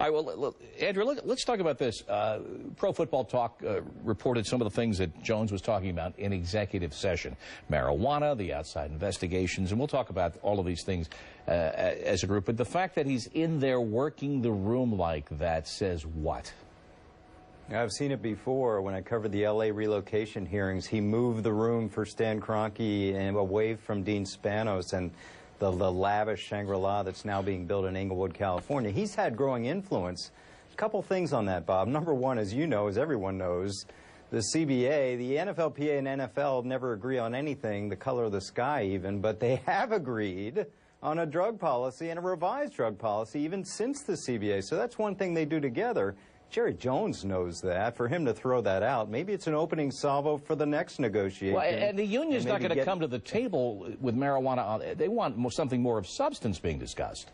All right, well, look, Andrew, let's talk about this. Pro Football Talk reported some of the things that Jones was talking about in executive session. Marijuana, the outside investigations, and we'll talk about all of these things as a group. But the fact that he's in there working the room like that says what? I've seen it before when I covered the L.A. relocation hearings. He moved the room for Stan Kroenke and away from Dean Spanos and the lavish Shangri-La that's now being built in Inglewood, California. He's had growing influence. A couple things on that, Bob. Number one, as you know, as everyone knows, the CBA, the NFLPA and NFL never agree on anything, the color of the sky even, but they have agreed on a drug policy and a revised drug policy even since the CBA. So that's one thing they do together. Jerry Jones knows that. For him to throw that out, maybe it's an opening salvo for the next negotiation. Well, and the union's not going to come to the table with marijuana. They want something more of substance being discussed.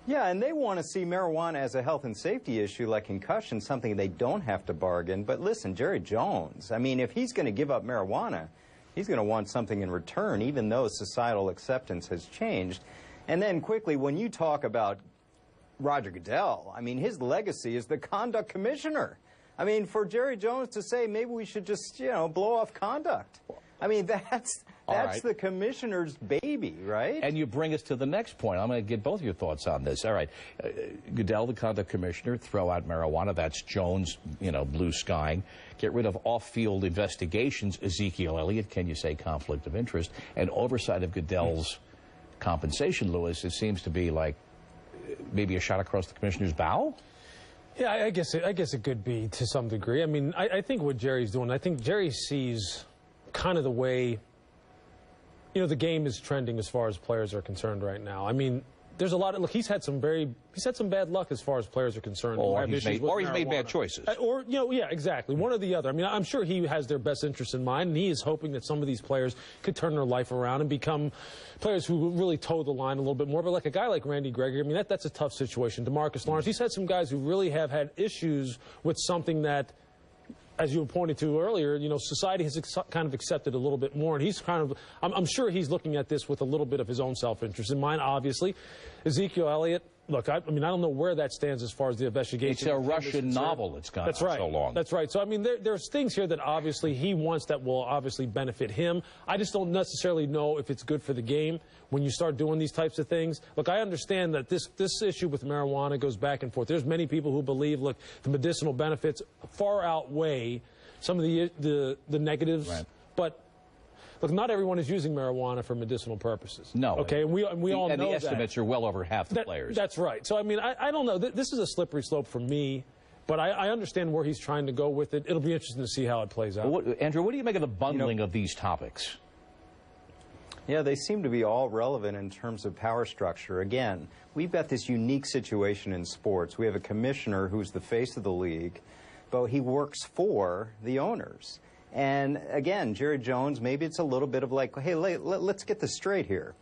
Yeah, and they want to see marijuana as a health and safety issue like concussion, something they don't have to bargain. But listen, Jerry Jones, I mean, if he's going to give up marijuana, he's going to want something in return, even though societal acceptance has changed. And then quickly, when you talk about Roger Goodell, I mean, his legacy is the conduct commissioner. I mean, for Jerry Jones to say maybe we should just, you know, blow off conduct. I mean, that's right. The commissioner's baby, right? And you bring us to the next point. I'm going to get both your thoughts on this. All right, Goodell, the conduct commissioner, throw out marijuana. That's Jones, you know, blue skying. Get rid of off-field investigations. Ezekiel Elliott, can you say conflict of interest? And oversight of Goodell's compensation, Lewis, it seems to be like maybe a shot across the commissioner's bow? Yeah, I guess it could be to some degree. I mean, I think what Jerry's doing, I think Jerry sees kind of the way, you know, the game is trending as far as players are concerned right now. I mean, there's a lot of, look, he's had some bad luck as far as players are concerned. Or he's made bad choices. Or, you know, yeah, exactly. One or the other. I mean, I'm sure he has their best interest in mind, and he is hoping that some of these players could turn their life around and become players who really toe the line a little bit more. But like a guy like Randy Gregory, I mean, that's a tough situation. DeMarcus Lawrence, he's had some guys who really have had issues with something that, as you pointed to earlier, you know, society has kind of accepted a little bit more, and he's kind of, I'm sure he's looking at this with a little bit of his own self-interest in mind, obviously. Ezekiel Elliott, look, I mean, I don't know where that stands as far as the investigation. It's a Russian novel that's gone on so long. That's right. So, I mean, there's things here that obviously he wants that will obviously benefit him. I just don't necessarily know if it's good for the game when you start doing these types of things. Look, I understand that this issue with marijuana goes back and forth. There's many people who believe, look, the medicinal benefits far outweigh some of the negatives. Right. But look, not everyone is using marijuana for medicinal purposes. No. Okay, and we all know that. And the estimates are well over half the players. That's right. So, I mean, I don't know. This is a slippery slope for me, but I understand where he's trying to go with it. It'll be interesting to see how it plays out. Andrew, what do you make of the bundling of these topics? Yeah, they seem to be all relevant in terms of power structure. Again, we've got this unique situation in sports. We have a commissioner who's the face of the league, but he works for the owners. And again, Jerry Jones, maybe it's a little bit of like, hey, let's get this straight here.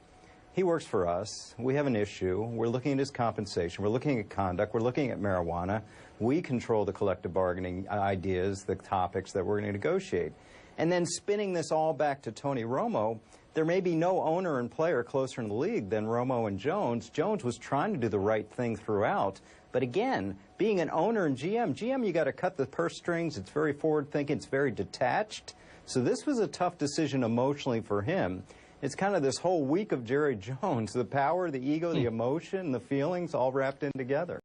He works for us. We have an issue. We're looking at his compensation. We're looking at conduct. We're looking at marijuana. We control the collective bargaining ideas, the topics that we're going to negotiate. And then spinning this all back to Tony Romo, there may be no owner and player closer in the league than Romo and Jones. Jones was trying to do the right thing throughout. But again, being an owner and GM, you got to cut the purse strings. It's very forward-thinking. It's very detached. So this was a tough decision emotionally for him. It's kind of this whole week of Jerry Jones, the power, the ego, the emotion, the feelings all wrapped in together.